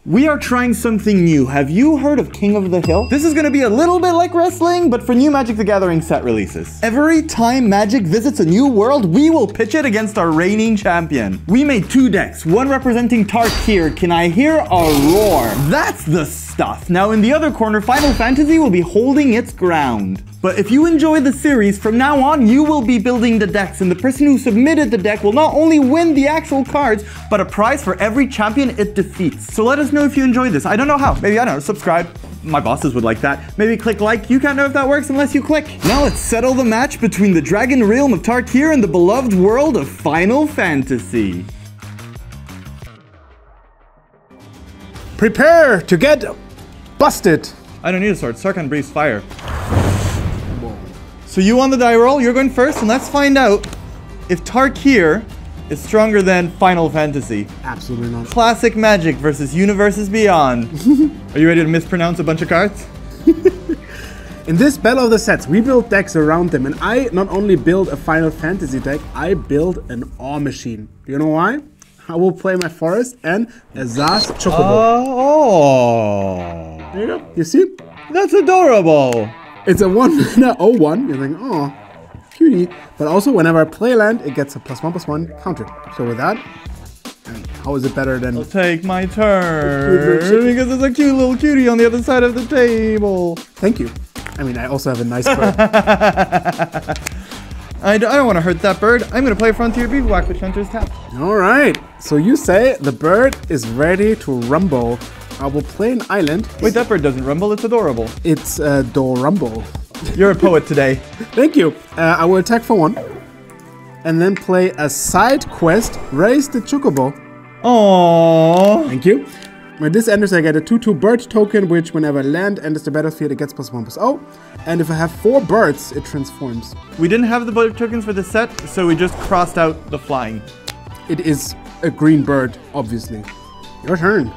We are trying something new. Have you heard of King of the Hill? This is gonna be a little bit like wrestling, but for new Magic the Gathering set releases. Every time Magic visits a new world, we will pitch it against our reigning champion. We made 2 decks, one representing Tarkir. Can I hear a roar? That's the stuff. Now in the other corner, Final Fantasy will be holding its ground. But if you enjoy the series, from now on, you will be building the decks, and the person who submitted the deck will not only win the actual cards, but a prize for every champion it defeats. So let us know if you enjoy this. I don't know how. Maybe, I don't know, subscribe. My bosses would like that. Maybe click like. You can't know if that works unless you click. Now let's settle the match between the Dragon Realm of Tarkir and the beloved world of Final Fantasy. Prepare to get busted. I don't need a sword. Sarkhan breathes fire. So you on the die roll, you're going first, and let's find out if Tarkir is stronger than Final Fantasy. Absolutely not. Classic Magic versus Universes Beyond. Are you ready to mispronounce a bunch of cards? In this Battle of the Sets, we build decks around them, and I not only build a Final Fantasy deck, I build an Awe Machine. Do you know why? I will play my Forest and a Zaz Chocobo. Oh. There you go. You see? That's adorable. It's a 1-mana 0/1. You're thinking, oh, cutie. But also, whenever I play land, it gets a +1/+1 counter. So with that, I mean, how is it better than... I'll take my turn, because there's a cute little cutie on the other side of the table. Thank you. I mean, I also have a nice bird. I don't want to hurt that bird. I'm going to play Frontier Bivouac, which enters tap. All right. So you say the bird is ready to rumble. I will play an island. Wait, that bird doesn't rumble. It's adorable. It's Dorumble. You're a poet today. Thank you. I will attack for 1. And then play a side quest, Raise the Chocobo. Aww. Thank you. When this enters, I get a 2/2 bird token, which whenever land enters the battlefield, it gets +1/+0. And if I have 4 birds, it transforms. We didn't have the bird tokens for this set, so we just crossed out the flying. It is a green bird, obviously. Your turn.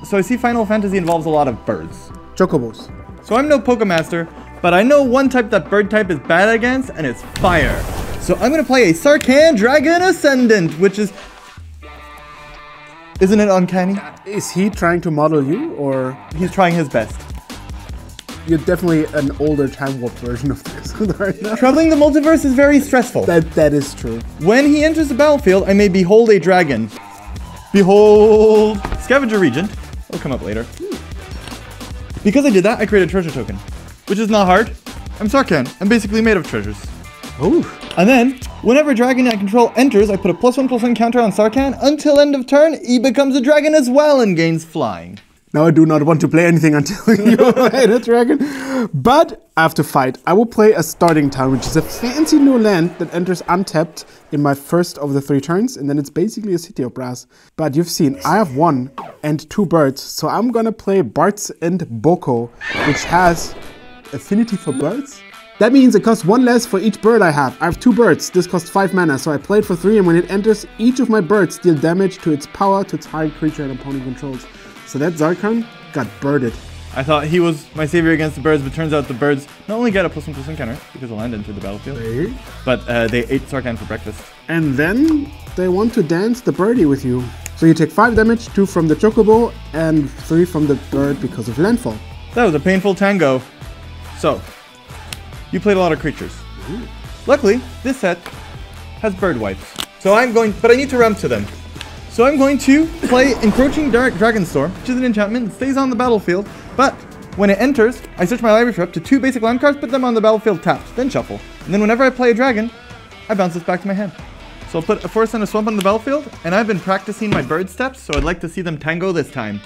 So I see Final Fantasy involves a lot of birds. Chocobos. So I'm no Pokemaster, but I know one type that bird type is bad against, and it's fire. So I'm going to play a Tarkir Dragon Ascendant, which is... Isn't it uncanny? Is he trying to model you, or...? He's trying his best. You're definitely an older time warp version of this right now. Traveling the multiverse is very stressful. That is true. When he enters the battlefield, I may behold a dragon. Behold... Scavenger Regent. It'll come up later. Because I did that, I created a treasure token. Which is not hard. I'm Sarkhan. I'm basically made of treasures. Ooh. And then, whenever a dragon I control enters, I put a +1/+1 counter on Sarkhan. Until end of turn, he becomes a dragon as well and gains flying. Now I do not want to play anything until you play the dragon. But I have to fight. I will play a starting town, which is a fancy new land that enters untapped in my first of the 3 turns. And then it's basically a city of brass. But you've seen, I have 1 and 2 birds. So I'm going to play Barts and Boko, which has affinity for birds. That means it costs 1 less for each bird I have. I have 2 birds. This costs 5 mana. So I played for 3. And when it enters, each of my birds deal damage to its power to its target creature and opponent controls. So that Sarkhan got birded. I thought he was my savior against the birds, but turns out the birds not only get a +1/+1 counter because the land entered the battlefield, but they ate Sarkhan for breakfast. And then they want to dance the birdie with you. So you take 5 damage, 2 from the Chocobo, and 3 from the bird because of landfall. That was a painful tango. So, you played a lot of creatures. Luckily, this set has bird wipes. So but I need to ramp to them. So I'm going to play Encroaching Dragonstorm, which is an enchantment. It stays on the battlefield, but when it enters, I search my library for up to 2 basic land cards, put them on the battlefield tapped, then shuffle. And then whenever I play a dragon, I bounce this back to my hand. So I'll put a forest and a swamp on the battlefield, and I've been practicing my bird steps, so I'd like to see them tango this time.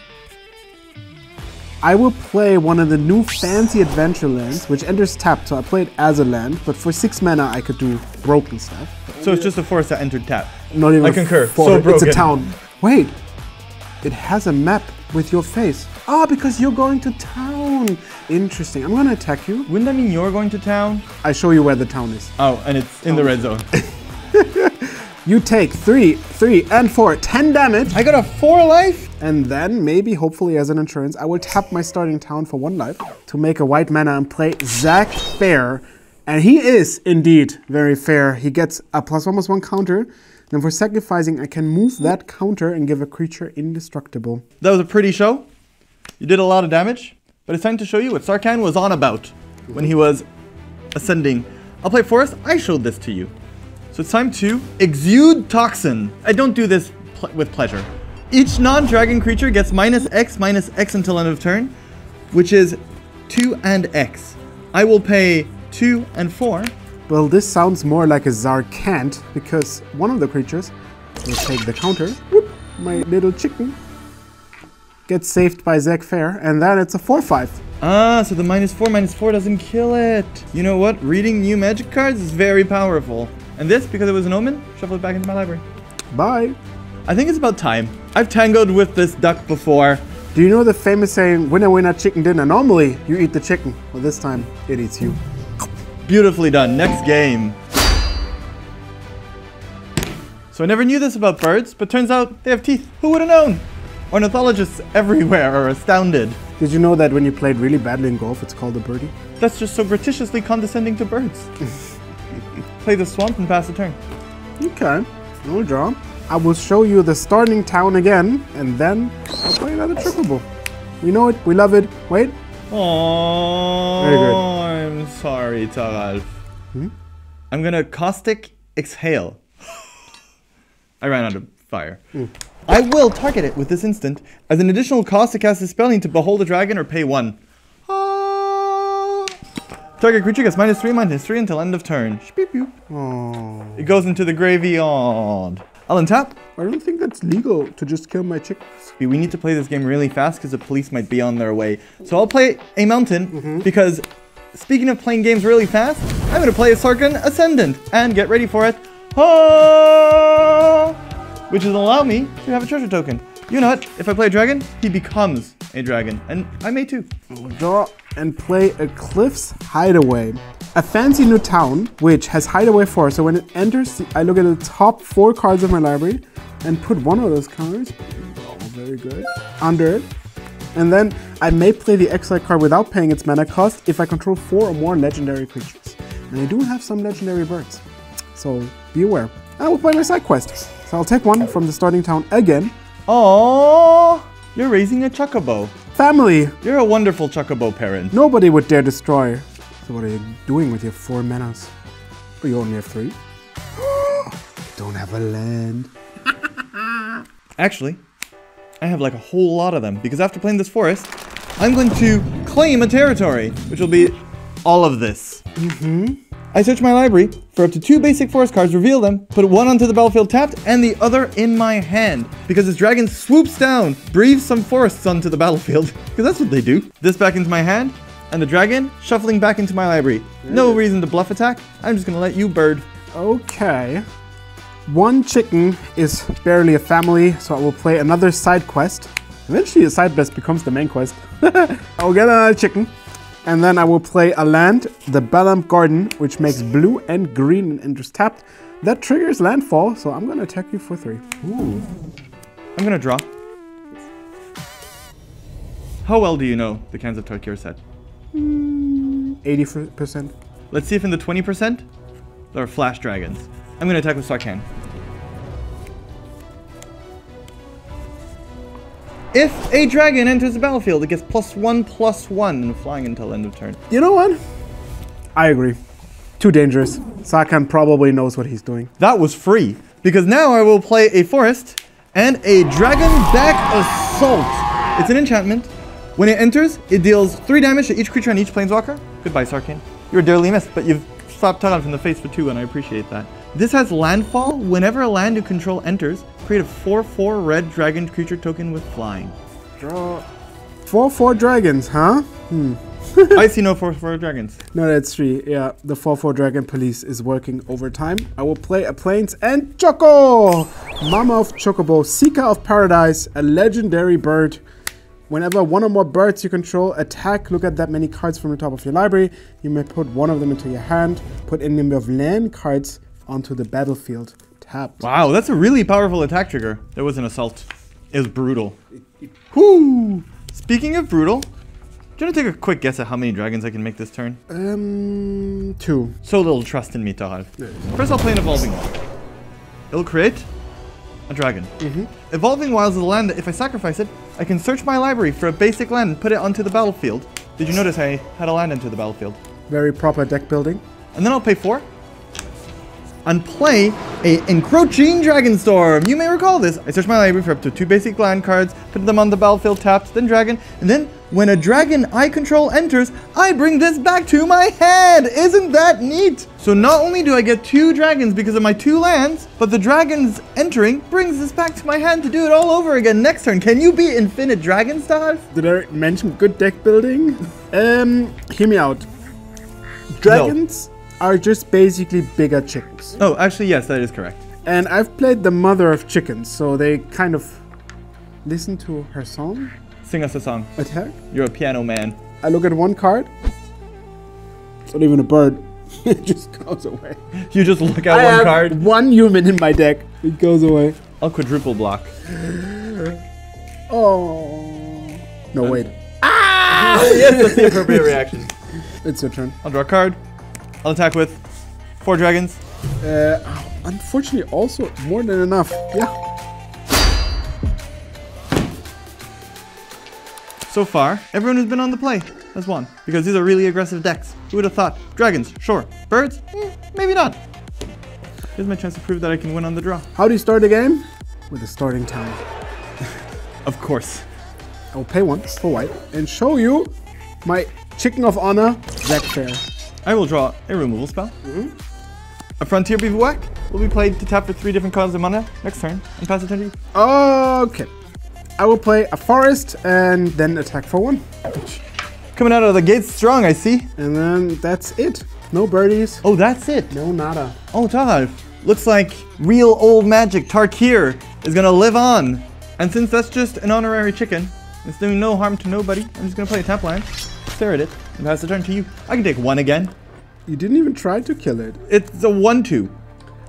I will play one of the new fancy adventure lands, which enters tapped, so I play it as a land, but for 6 mana I could do broken stuff. So it's just a forest that entered tap. Not even. I concur. So broken. It's a town. Wait, it has a map with your face. Ah, because you're going to town. Interesting. I'm gonna attack you. Wouldn't that mean you're going to town? I show you where the town is. Oh, and it's in the red zone. You take 3, 3, and 4, 10 damage. I got a 4 life? And then, maybe, hopefully as an insurance, I will tap my starting town for 1 life to make a white mana and play Zac Fair. And he is indeed very fair. He gets a +1/+1 counter And for sacrificing, I can move that counter and give a creature indestructible. That was a pretty show. You did a lot of damage, but it's time to show you what Sarkhan was on about when he was ascending. I'll play Forest. I showed this to you. So it's time to exude Toxin. I don't do this with pleasure. Each non-dragon creature gets -X until end of turn, which is 2 and X. I will pay 2 and 4. Well, this sounds more like a Zarkant, because one of the creatures will take the counter. Whoop, my little chicken gets saved by Zeg Fair, and then it's a 4/5. Ah, so the -4/-4 doesn't kill it. You know what? Reading new magic cards is very powerful. And this, because it was an omen, shuffle it back into my library. Bye. I think it's about time. I've tangoed with this duck before. Do you know the famous saying, winner, winner, chicken dinner? Normally, you eat the chicken. Well, this time, it eats you. Beautifully done. Next game. So I never knew this about birds, but turns out they have teeth. Who would have known? Ornithologists everywhere are astounded. Did you know that when you played really badly in golf, it's called a birdie? That's just so gratuitously condescending to birds. Play the swamp and pass the turn. Okay, no draw. I will show you the starting town again, and then I'll play another triple. We know it, we love it. Wait. Oh, very good. I'm sorry, Thoralf. I'm gonna caustic exhale. I ran out of fire. I will target it with this instant as an additional cost to cast a spell to behold a dragon or pay 1. Target creature gets -3/-3 until end of turn. Oh. It goes into the graveyard. I'll untap. I don't think that's legal to just kill my chickens. We need to play this game really fast because the police might be on their way. So I'll play a mountain because speaking of playing games really fast, I'm going to play a Sarkhan Ascendant and get ready for it. Which will allow me to have a treasure token. You know what? If I play a dragon, he becomes a dragon. And I may too. Draw and play a Cliff's Hideaway. A fancy new town, which has Hideaway 4. So when it enters, I look at the top 4 cards of my library and put one of those counters, oh, very good, under it. And then I may play the exile card without paying its mana cost if I control 4 or more legendary creatures. And I do have some legendary birds, so be aware. I will play my side quest. So I'll take one from the starting town again. Oh, you're raising a chocobo. Family. You're a wonderful chocobo parent. Nobody would dare destroy. So what are you doing with your 4 manas? Oh, you only have 3? Don't have a land. Actually, I have like a whole lot of them because after playing this forest, I'm going to claim a territory, which will be all of this. I search my library for up to 2 basic forest cards, reveal them, put one onto the battlefield tapped, and the other in my hand. Because this dragon swoops down, breathes some forests onto the battlefield, because that's what they do. This back into my hand, and the dragon shuffling back into my library. No reason to bluff attack, I'm just gonna let you bird. Okay. 1 chicken is barely a family, so I will play another side quest. Eventually the side quest becomes the main quest. I will get another chicken. And then I will play a land, the Balam Garden, which makes blue and green and enters tapped. That triggers landfall, so I'm gonna attack you for 3. Ooh. I'm gonna draw. How well do you know the Cans of Tarkir set? 80%. Let's see if in the 20% there are flash dragons. I'm gonna attack with Sarkhan. If a dragon enters the battlefield, it gets +1/+1 flying until end of turn. You know what? I agree. Too dangerous. Sarkhan probably knows what he's doing. That was free, because now I will play a forest and a Dragonback Assault. It's an enchantment. When it enters, it deals 3 damage to each creature on each planeswalker. Goodbye, Sarkhan. You were dearly missed, but you've slapped Thoralf in the face for 2, and I appreciate that. This has landfall. Whenever a land you control enters, create a 4/4 red dragon creature token with flying. Draw. 4/4 dragons, huh? I see no 4/4 dragons. No, that's 3. Yeah, the 4/4 dragon police is working overtime. I will play a plains and Choco! Mama of Chocobo, Seeker of Paradise, a legendary bird. Whenever 1 or more birds you control attack, look at that many cards from the top of your library. You may put 1 of them into your hand, put a number of land cards onto the battlefield tapped. Wow, that's a really powerful attack trigger. There was an assault. It was brutal. Whoo! Speaking of brutal, do you want to take a quick guess at how many dragons I can make this turn? 2. So little trust in me, Thoralf. First I'll play an Evolving One. it'll create a dragon. Evolving Wilds is a land that if I sacrifice it, I can search my library for a basic land and put it onto the battlefield. Did you notice I had a land into the battlefield? Very proper deck building. And then I'll pay 4 and play a Encroaching Dragonstorm. You may recall this. I search my library for up to 2 basic land cards, put them on the battlefield tapped, then dragon, and then when a dragon I control enters, I bring this back to my hand. Isn't that neat? So not only do I get 2 dragons because of my 2 lands, but the dragons entering brings this back to my hand to do it all over again next turn. Can you beat Infinite Dragonstorm? Did I mention good deck building? Hear me out. Dragons are just basically bigger chickens. Oh, actually, yes, that is correct. And I've played the mother of chickens, so they kind of listen to her song. Sing us a song. Attack. You're a piano man. I look at one card. It's not even a bird. It just goes away. You just look at I one have card. one human in my deck. It goes away. I'll quadruple block. Oh. No, wait. Yes, that's the appropriate reaction. It's your turn. I'll draw a card. I'll attack with 4 dragons. Unfortunately, also more than enough. Yeah. So far, everyone who's been on the play has won, because these are really aggressive decks. Who would have thought? Dragons, sure. Birds? Maybe not. Here's my chance to prove that I can win on the draw. How do you start the game? With a starting town. Of course. I will pay 1 for white and show you my chicken of honor, Zac Fair. I will draw a removal spell. A Frontier Bivouac will be played to tap for 3 different colors of mana next turn and pass it to you. Okay. I will play a forest and then attack for 1. Coming out of the gates strong, I see. And then that's it. No birdies. Oh, that's it. No nada. Oh, Thoralf. Looks like real old magic Tarkir is gonna live on. And since that's just an honorary chicken, it's doing no harm to nobody, I'm just gonna play a tap land, stare at it, and pass the turn to you. I can take 1 again. You didn't even try to kill it. It's a 1/2.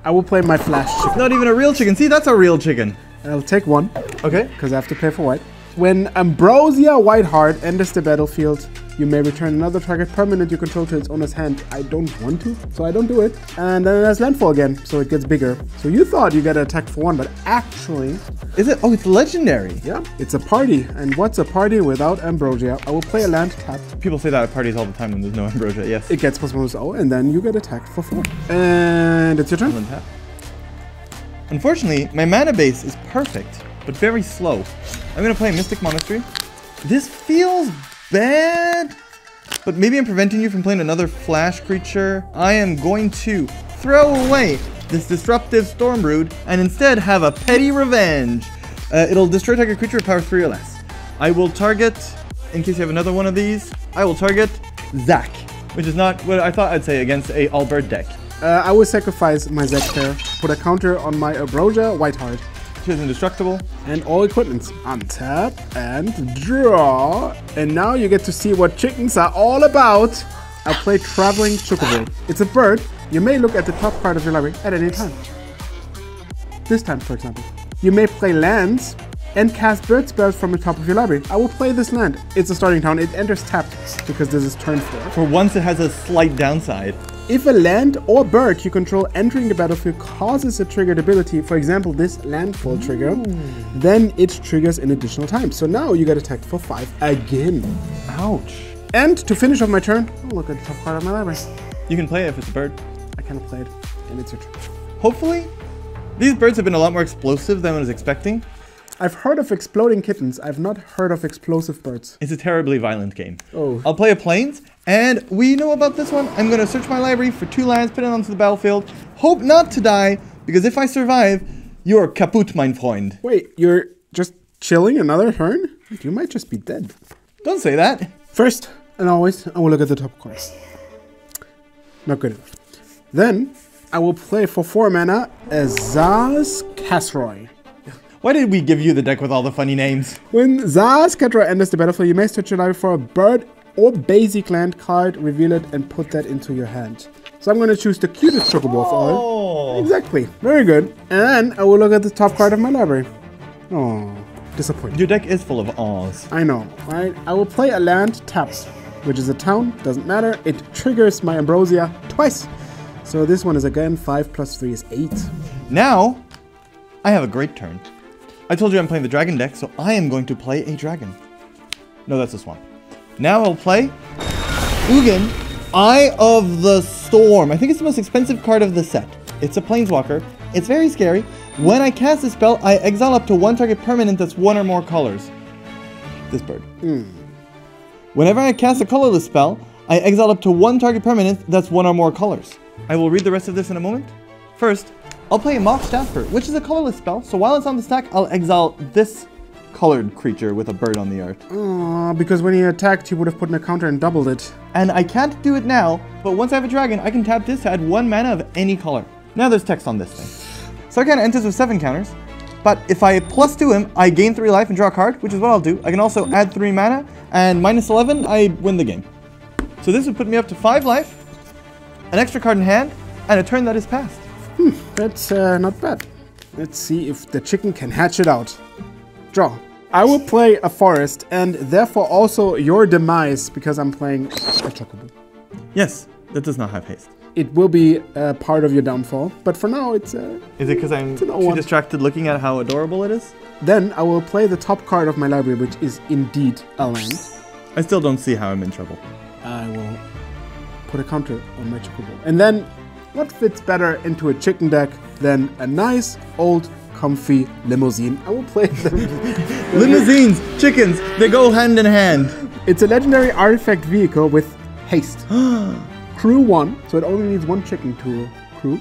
I will play my flash chicken. Not even a real chicken. See, that's a real chicken. I'll take 1. Okay. Because I have to play for white. When Ambrosia Whiteheart enters the battlefield, you may return another target permanent you control to its owner's hand. I don't want to, so I don't do it. And then it has landfall again, so it gets bigger. So you thought you got to attack for 1, but actually... Is it? Oh, it's legendary. Yeah, it's a party. And what's a party without Ambrosia? I will play a land tap. People say that at parties all the time when there's no Ambrosia, yes. It gets +1/+0, and then you get attacked for 4. And it's your turn. Tap. Unfortunately, my mana base is perfect, but very slow. I'm gonna play Mystic Monastery. This feels bad, but maybe I'm preventing you from playing another flash creature. I am going to throw away this Disruptive Stormbrood and instead have a Petty Revenge. It'll destroy target creature with power 3 or less. I will target, in case you have another one of these, I will target Zac, which is not what I thought I'd say against a all-bird deck. I will sacrifice my Zac Fair, put a counter on my Ambrosia Whiteheart. She is indestructible. And all equipments. Untap and draw. And now you get to see what chickens are all about. I'll play Traveling Chocobo. It's a bird. You may look at the top part of your library at any time. This time, for example. You may play lands and cast bird spells from the top of your library. I will play this land. It's a starting town. It enters tapped because this is turn 4. For once, it has a slight downside. If a land or bird you control entering the battlefield causes a triggered ability, for example this landfall trigger, then it triggers an additional time. So now you get attacked for 5 again. Ouch. And to finish off my turn, I'll look at the top card of my library. You can play it if it's a bird. I cannot play it, and it's your turn. Hopefully, these birds have been a lot more explosive than I was expecting. I've heard of exploding kittens. I've not heard of explosive birds. It's a terribly violent game. Oh. I'll play a Plains, and we know about this one. I'm going to search my library for 2 lands, put it onto the battlefield. Hope not to die, because if I survive, you're kaput, mein Freund. Wait, you're just chilling another turn? You might just be dead. Don't say that. First, and always, I will look at the top cards. Not good enough. Then, I will play for 4 mana Azaz Kasroy. Why did we give you the deck with all the funny names? When Zaz Kasroy enters the battlefield, you may search your library for a bird or basic land card, reveal it, and put that into your hand. So I'm going to choose the cutest chocobo of all. Exactly. Very good. And then I will look at the top card of my library. Oh, disappointing. Your deck is full of awes. I know, right? I will play a land tapped, which is a town. Doesn't matter. It triggers my Ambrosia twice. So this one is again 5 + 3 is 8. Now, I have a great turn. I told you I'm playing the dragon deck, so I am going to play a dragon. No, that's a swamp. Now I'll play Ugin, Eye of the Storm. I think it's the most expensive card of the set. It's a planeswalker. It's very scary. When I cast a spell, I exile up to one target permanent that's one or more colors. This bird. Whenever I cast a colorless spell, I exile up to one target permanent that's one or more colors. I will read the rest of this in a moment. First, I'll play a Mock Staffer, which is a colorless spell, so while it's on the stack, I'll exile this colored creature with a bird on the art. Because when he attacked, he would have put in a counter and doubled it. And I can't do it now, but once I have a dragon, I can tap this to add 1 mana of any color. Now there's text on this thing. Sarkhan enters with 7 counters, but if I +2 him, I gain 3 life and draw a card, which is what I'll do. I can also add 3 mana, and -11, I win the game. So this would put me up to 5 life, an extra card in hand, and a turn that is passed. That's not bad. Let's see if the chicken can hatch it out. Draw. I will play a forest, and therefore also your demise, because I'm playing a chocobo. Yes, that does not have haste. It will be part of your downfall, but for now it's Is it because I'm too distracted looking at how adorable it is? Then I will play the top card of my library, which is indeed a land. I still don't see how I'm in trouble. I will put a counter on my chocobo. And then, what fits better into a chicken deck than a nice, old, comfy limousine? I will play them. Limousines, chickens, they go hand in hand. It's a legendary artifact vehicle with haste. Crew 1, so it only needs 1 chicken to crew.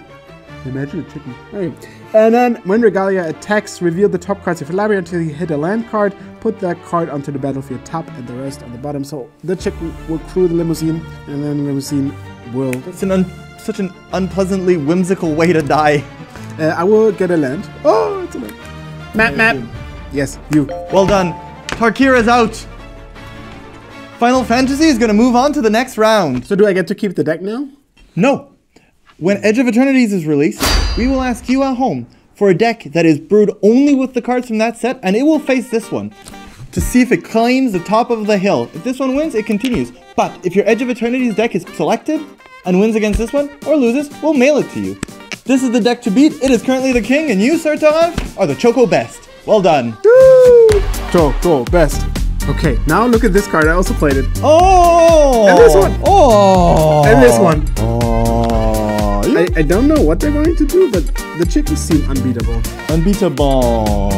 Imagine a chicken. Okay. And then, when Regalia attacks, reveal the top cards of your library until you hit a land card. Put that card onto the battlefield top and the rest on the bottom. So the chicken will crew the limousine, and then the limousine will... That's such an unpleasantly whimsical way to die. I will get a land. Oh, it's a land. Map. Yes, you. Well done. Tarkir is out. Final Fantasy is going to move on to the next round. So do I get to keep the deck now? No. When Edge of Eterneties is released, we will ask you at home for a deck that is brewed only with the cards from that set, and it will face this one to see if it claims the top of the hill. If this one wins, it continues. But if your Edge of Eterneties deck is selected and wins against this one, or loses, we'll mail it to you. This is the deck to beat. It is currently the king, and you, Sir Thoralf, are the Choco Best. Well done. Woo! Choco Best. Okay, now look at this card. I also played it. Oh! And this one. Oh! And this one. Oh! I don't know what they're going to do, but the chickens seem unbeatable. Unbeatable.